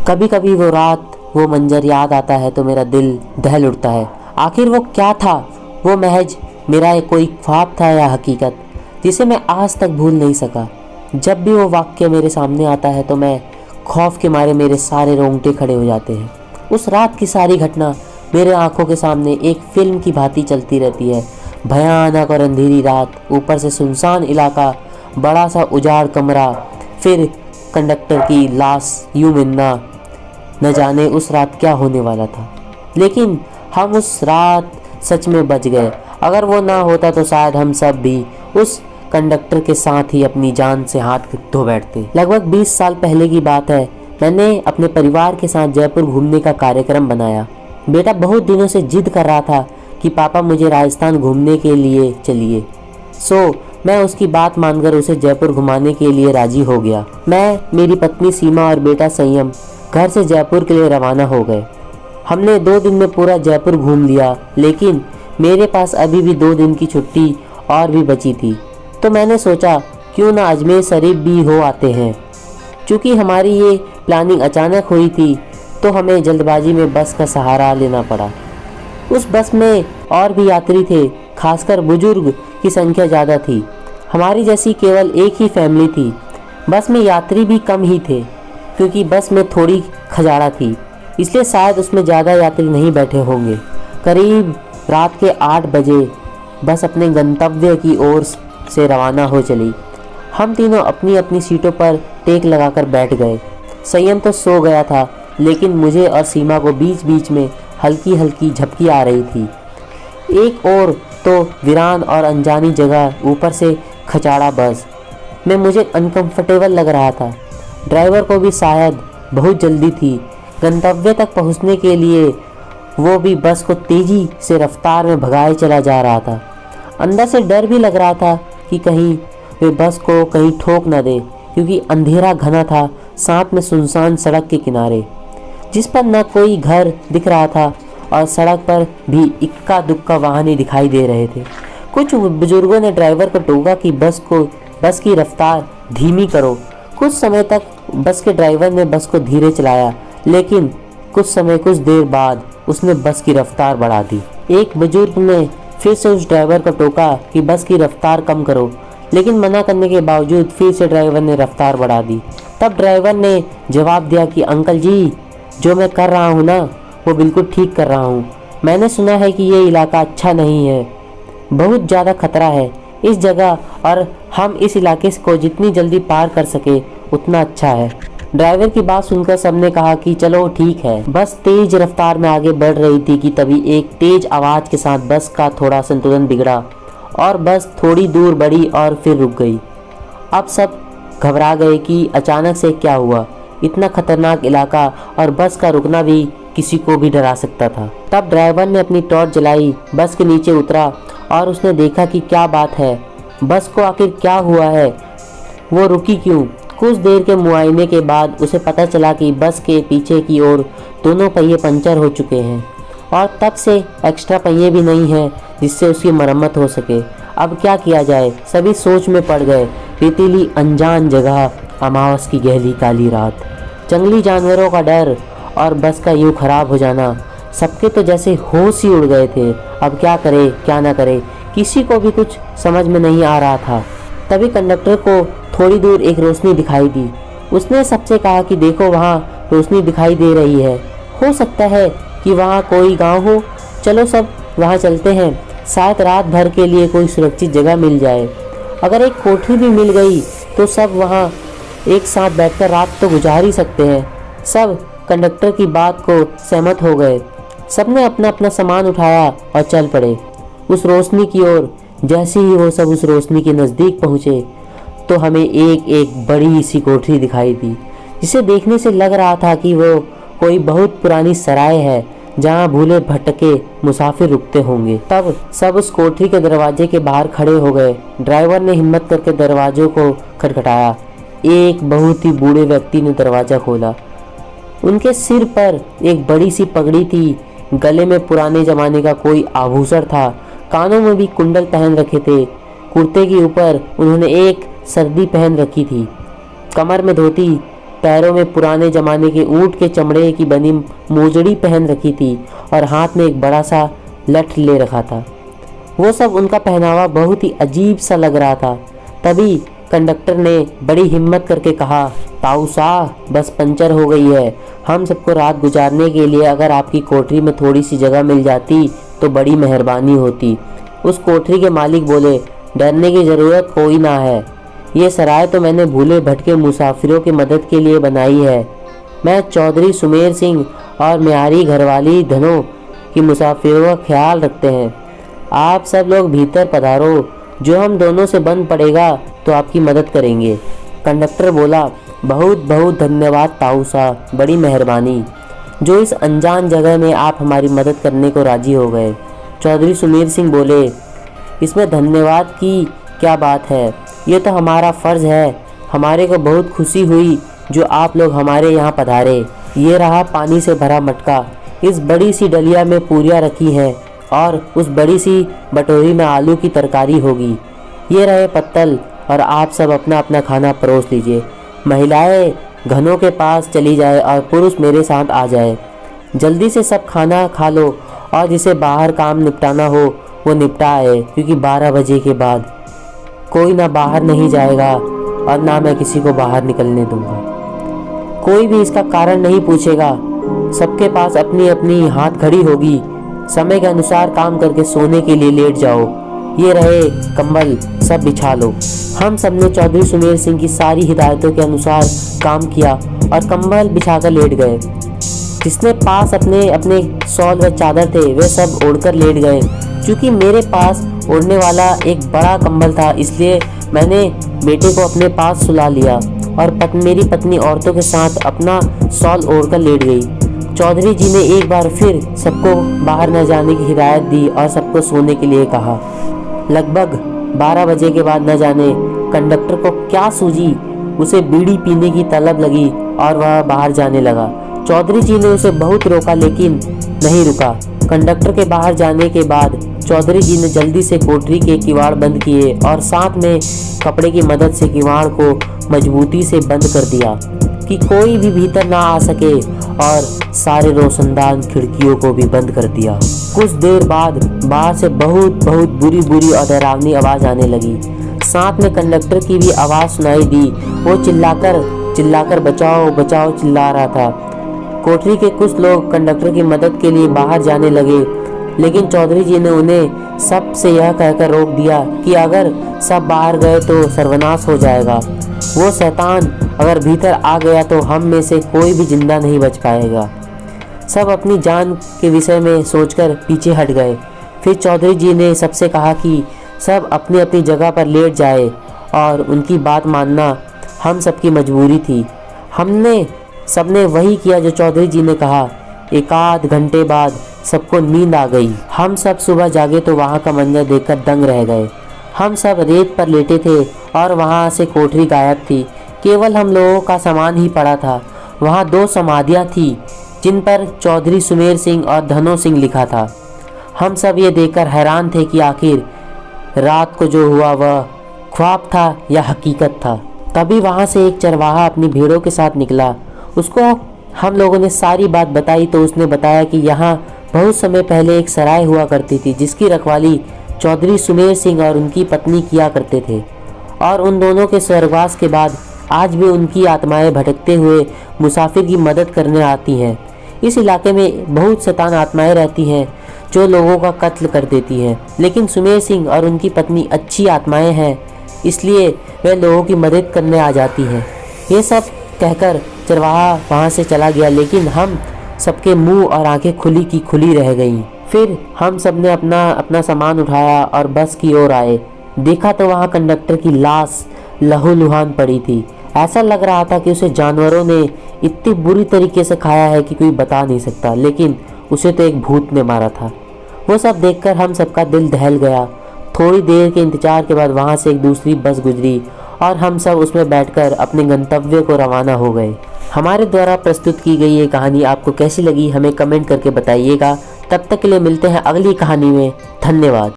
कभी कभी वो रात, वो मंजर याद आता है तो मेरा दिल दहल उठता है। आखिर वो क्या था? वो महज मेरा कोई ख्वाब था या हकीकत, जिसे मैं आज तक भूल नहीं सका। जब भी वो वाक्य मेरे सामने आता है तो मैं खौफ के मारे मेरे सारे रोंगटे खड़े हो जाते हैं। उस रात की सारी घटना मेरे आंखों के सामने एक फिल्म की भांति चलती रहती है। भयानक और अंधेरी रात, ऊपर से सुनसान इलाका, बड़ा सा उजाड़ कमरा, फिर कंडक्टर की लाश यूं मिलना। न जाने उस रात क्या होने वाला था, लेकिन हम उस रात सच में बच गए। अगर वो ना होता तो शायद हम सब भी उस कंडक्टर के साथ ही अपनी जान से हाथ धो बैठते। लगभग 20 साल पहले की बात है। मैंने अपने परिवार के साथ जयपुर घूमने का कार्यक्रम बनाया। बेटा बहुत दिनों से जिद कर रहा था कि पापा मुझे राजस्थान घूमने के लिए चलिए। मैं उसकी बात मानकर उसे जयपुर घुमाने के लिए राजी हो गया। मैं, मेरी पत्नी सीमा और बेटा संयम घर से जयपुर के लिए रवाना हो गए। हमने 2 दिन में पूरा जयपुर घूम लिया, लेकिन मेरे पास अभी भी 2 दिन की छुट्टी और भी बची थी। तो मैंने सोचा क्यों ना अजमेर शरीफ भी हो आते हैं। चूँकि हमारी ये प्लानिंग अचानक हुई थी तो हमें जल्दबाजी में बस का सहारा लेना पड़ा। उस बस में और भी यात्री थे, खासकर बुजुर्ग की संख्या ज़्यादा थी। हमारी जैसी केवल एक ही फैमिली थी। बस में यात्री भी कम ही थे, क्योंकि बस में थोड़ी खजारा थी, इसलिए शायद उसमें ज़्यादा यात्री नहीं बैठे होंगे। करीब रात के 8 बजे बस अपने गंतव्य की ओर से रवाना हो चली। हम तीनों अपनी अपनी सीटों पर टेक लगाकर बैठ गए। संयम तो सो गया था, लेकिन मुझे और सीमा को बीच बीच में हल्की हल्की झपकी आ रही थी। एक और तो वीरान और अनजानी जगह, ऊपर से खचाड़ा बस में मुझे अनकंफर्टेबल लग रहा था। ड्राइवर को भी शायद बहुत जल्दी थी गंतव्य तक पहुंचने के लिए। वो भी बस को तेज़ी से रफ्तार में भगाए चला जा रहा था। अंदर से डर भी लग रहा था कि कहीं वे बस को कहीं ठोक न दे, क्योंकि अंधेरा घना था, साथ में सुनसान सड़क के किनारे जिस पर न कोई घर दिख रहा था और सड़क पर भी इक्का दुक्का वाहन ही दिखाई दे रहे थे। कुछ बुजुर्गों ने ड्राइवर को टोका कि बस की रफ्तार धीमी करो। कुछ समय तक बस के ड्राइवर ने बस को धीरे चलाया, लेकिन कुछ देर बाद उसने बस की रफ्तार बढ़ा दी। एक बुजुर्ग ने फिर से उस ड्राइवर को टोका कि बस की रफ्तार कम करो, लेकिन मना करने के बावजूद फिर से ड्राइवर ने रफ्तार बढ़ा दी। तब ड्राइवर ने जवाब दिया कि अंकल जी, जो मैं कर रहा हूँ ना, वो बिल्कुल ठीक कर रहा हूँ। मैंने सुना है कि ये इलाका अच्छा नहीं है, बहुत ज़्यादा खतरा है इस जगह, और हम इस इलाके को जितनी जल्दी पार कर सके उतना अच्छा है। ड्राइवर की बात सुनकर सबने कहा कि चलो ठीक है। बस तेज रफ्तार में आगे बढ़ रही थी कि तभी एक तेज आवाज़ के साथ बस का थोड़ा संतुलन बिगड़ा और बस थोड़ी दूर बढ़ी और फिर रुक गई। अब सब घबरा गए कि अचानक से क्या हुआ। इतना खतरनाक इलाका और बस का रुकना भी किसी को भी डरा सकता था। तब ड्राइवर ने अपनी टॉर्च जलाई, बस के नीचे उतरा और उसने देखा कि क्या बात है, बस को आखिर क्या हुआ है, वो रुकी क्यों। कुछ देर के मुआयने के बाद उसे पता चला कि बस के पीछे की ओर दोनों पहिए पंचर हो चुके हैं और तब से एक्स्ट्रा पहिए भी नहीं हैं जिससे उसकी मरम्मत हो सके। अब क्या किया जाए, सभी सोच में पड़ गए। रेतीली अनजान जगह, अमावस की गहरी काली रात, जंगली जानवरों का डर और बस का यूँ खराब हो जाना, सबके तो जैसे होश ही उड़ गए थे। अब क्या करे क्या ना करे, किसी को भी कुछ समझ में नहीं आ रहा था। तभी कंडक्टर को थोड़ी दूर एक रोशनी दिखाई दी। उसने सबसे कहा कि देखो वहाँ रोशनी दिखाई दे रही है, हो सकता है कि वहाँ कोई गांव हो, चलो सब वहाँ चलते हैं, शायद रात भर के लिए कोई सुरक्षित जगह मिल जाए। अगर एक कोठरी भी मिल गई तो सब वहाँ एक साथ बैठकर रात तो गुजार ही सकते हैं। सब कंडक्टर की बात को सहमत हो गए। सबने अपना अपना सामान उठाया और चल पड़े उस रोशनी की ओर। जैसे ही वो सब उस रोशनी के नज़दीक पहुँचे तो हमें एक एक बड़ी सी कोठरी दिखाई दी, जिसे देखने से लग रहा था कि वो कोई बहुत पुरानी सराय है जहाँ भूले भटके मुसाफिर रुकते होंगे। तब सब उस कोठरी के दरवाजे के बाहर खड़े हो गए। ड्राइवर ने हिम्मत करके दरवाजों को खटखटाया। एक बहुत ही बूढ़े व्यक्ति ने दरवाज़ा खोला। उनके सिर पर एक बड़ी सी पगड़ी थी, गले में पुराने ज़माने का कोई आभूषण था, कानों में भी कुंडल पहन रखे थे। कुर्ते के ऊपर उन्होंने एक सर्दी पहन रखी थी, कमर में धोती, पैरों में पुराने जमाने के ऊंट के चमड़े की बनी मोजड़ी पहन रखी थी और हाथ में एक बड़ा सा लठ ले रखा था। वो सब उनका पहनावा बहुत ही अजीब सा लग रहा था। तभी कंडक्टर ने बड़ी हिम्मत करके कहा, ताऊ साहब बस पंचर हो गई है। हम सबको रात गुजारने के लिए अगर आपकी कोठरी में थोड़ी सी जगह मिल जाती तो बड़ी मेहरबानी होती। उस कोठरी के मालिक बोले, डरने की ज़रूरत कोई ना है। ये सराय तो मैंने भूले भटके मुसाफिरों की मदद के लिए बनाई है। मैं चौधरी सुमेर सिंह और म्यारी घरवाली धनों की मुसाफिरों का ख्याल रखते हैं। आप सब लोग भीतर पधारो, जो हम दोनों से बंद पड़ेगा तो आपकी मदद करेंगे। कंडक्टर बोला, बहुत बहुत धन्यवाद ताऊ साहब, बड़ी मेहरबानी जो इस अनजान जगह में आप हमारी मदद करने को राजी हो गए। चौधरी सुमेर सिंह बोले, इसमें धन्यवाद की क्या बात है, ये तो हमारा फ़र्ज़ है। हमारे को बहुत खुशी हुई जो आप लोग हमारे यहाँ पधारे। ये रहा पानी से भरा मटका, इस बड़ी सी डलिया में पूरियाँ रखी हैं और उस बड़ी सी बटोरी में आलू की तरकारी होगी। ये रहे पत्तल और आप सब अपना अपना खाना परोस लीजिए। महिलाएं घनों के पास चली जाए और पुरुष मेरे साथ आ जाए। जल्दी से सब खाना खा लो और जिसे बाहर काम निपटाना हो वो निपटा आए, क्योंकि 12 बजे के बाद कोई ना बाहर नहीं जाएगा और ना मैं किसी को बाहर निकलने दूंगा। कोई भी इसका कारण नहीं पूछेगा। सबके पास अपनी अपनी हाथ घड़ी होगी। समय के अनुसार काम करके सोने के लिए लेट जाओ। ये रहे कंबल, सब बिछा लो। हम सब ने चौधरी सुमेर सिंह की सारी हिदायतों के अनुसार काम किया और कंबल बिछाकर लेट गए। जिसने पास अपने अपने शॉल व चादर थे वे सब ओढ़कर लेट गए। क्योंकि मेरे पास ओढ़ने वाला एक बड़ा कंबल था, इसलिए मैंने बेटे को अपने पास सुला लिया और मेरी पत्नी औरतों के साथ अपना शॉल ओढ़कर लेट गई। चौधरी जी ने एक बार फिर सबको बाहर न जाने की हिदायत दी और सबको सोने के लिए कहा। लगभग 12 बजे के बाद न जाने कंडक्टर को क्या सूझी, उसे बीड़ी पीने की तलब लगी और वह बाहर जाने लगा। चौधरी जी ने उसे बहुत रोका लेकिन नहीं रुका। कंडक्टर के बाहर जाने के बाद चौधरी जी ने जल्दी से कोठरी के किवाड़ बंद किए और साथ में कपड़े की मदद से किवाड़ को मजबूती से बंद कर दिया कि कोई भी भीतर ना आ सके, और सारे रोशनदान खिड़कियों को भी बंद कर दिया। कुछ देर बाद बाहर से बहुत बहुत बुरी बुरी और डरावनी आवाज़ आने लगी। साथ में कंडक्टर की भी आवाज़ सुनाई दी। वो चिल्लाकर बचाओ बचाओ चिल्ला रहा था। कोठरी के कुछ लोग कंडक्टर की मदद के लिए बाहर जाने लगे, लेकिन चौधरी जी ने उन्हें सबसे यह कहकर रोक दिया कि अगर सब बाहर गए तो सर्वनाश हो जाएगा। वो शैतान अगर भीतर आ गया तो हम में से कोई भी जिंदा नहीं बच पाएगा। सब अपनी जान के विषय में सोचकर पीछे हट गए। फिर चौधरी जी ने सबसे कहा कि सब अपनी अपनी जगह पर लेट जाए और उनकी बात मानना हम सबकी मजबूरी थी। सबने वही किया जो चौधरी जी ने कहा। एक आध घंटे बाद सबको नींद आ गई। हम सब सुबह जागे तो वहाँ का मंजर देखकर दंग रह गए। हम सब रेत पर लेटे थे और वहाँ से कोठरी गायब थी। केवल हम लोगों का सामान ही पड़ा था। वहाँ 2 समाधियाँ थी जिन पर चौधरी सुमेर सिंह और धनो सिंह लिखा था। हम सब ये देखकर हैरान थे कि आखिर रात को जो हुआ वह ख्वाब था या हकीकत था। तभी वहाँ से एक चरवाहा अपनी भेड़ों के साथ निकला। उसको हम लोगों ने सारी बात बताई तो उसने बताया कि यहाँ बहुत समय पहले एक सराय हुआ करती थी जिसकी रखवाली चौधरी सुमेर सिंह और उनकी पत्नी किया करते थे, और उन दोनों के स्वर्गवास के बाद आज भी उनकी आत्माएं भटकते हुए मुसाफिर की मदद करने आती हैं। इस इलाके में बहुत शैतान आत्माएं रहती हैं जो लोगों का कत्ल कर देती हैं, लेकिन सुमेर सिंह और उनकी पत्नी अच्छी आत्माएं हैं, इसलिए वे लोगों की मदद करने आ जाती हैं। ये सब कहकर चरवाहा वहाँ से चला गया, लेकिन हम सबके मुंह और आंखें खुली की खुली रह गईं। फिर हम सब ने अपना सामान उठाया और बस की ओर आए। देखा तो वहाँ कंडक्टर की लाश लहूलुहान पड़ी थी। ऐसा लग रहा था कि उसे जानवरों ने इतनी बुरी तरीके से खाया है कि कोई बता नहीं सकता, लेकिन उसे तो एक भूत ने मारा था। वो सब देखकर हम सबका दिल दहल गया। थोड़ी देर के इंतजार के बाद वहाँ से एक दूसरी बस गुजरी और हम सब उसमें बैठकर अपने गंतव्य को रवाना हो गए। हमारे द्वारा प्रस्तुत की गई ये कहानी आपको कैसी लगी हमें कमेंट करके बताइएगा। तब तक के लिए मिलते हैं अगली कहानी में। धन्यवाद।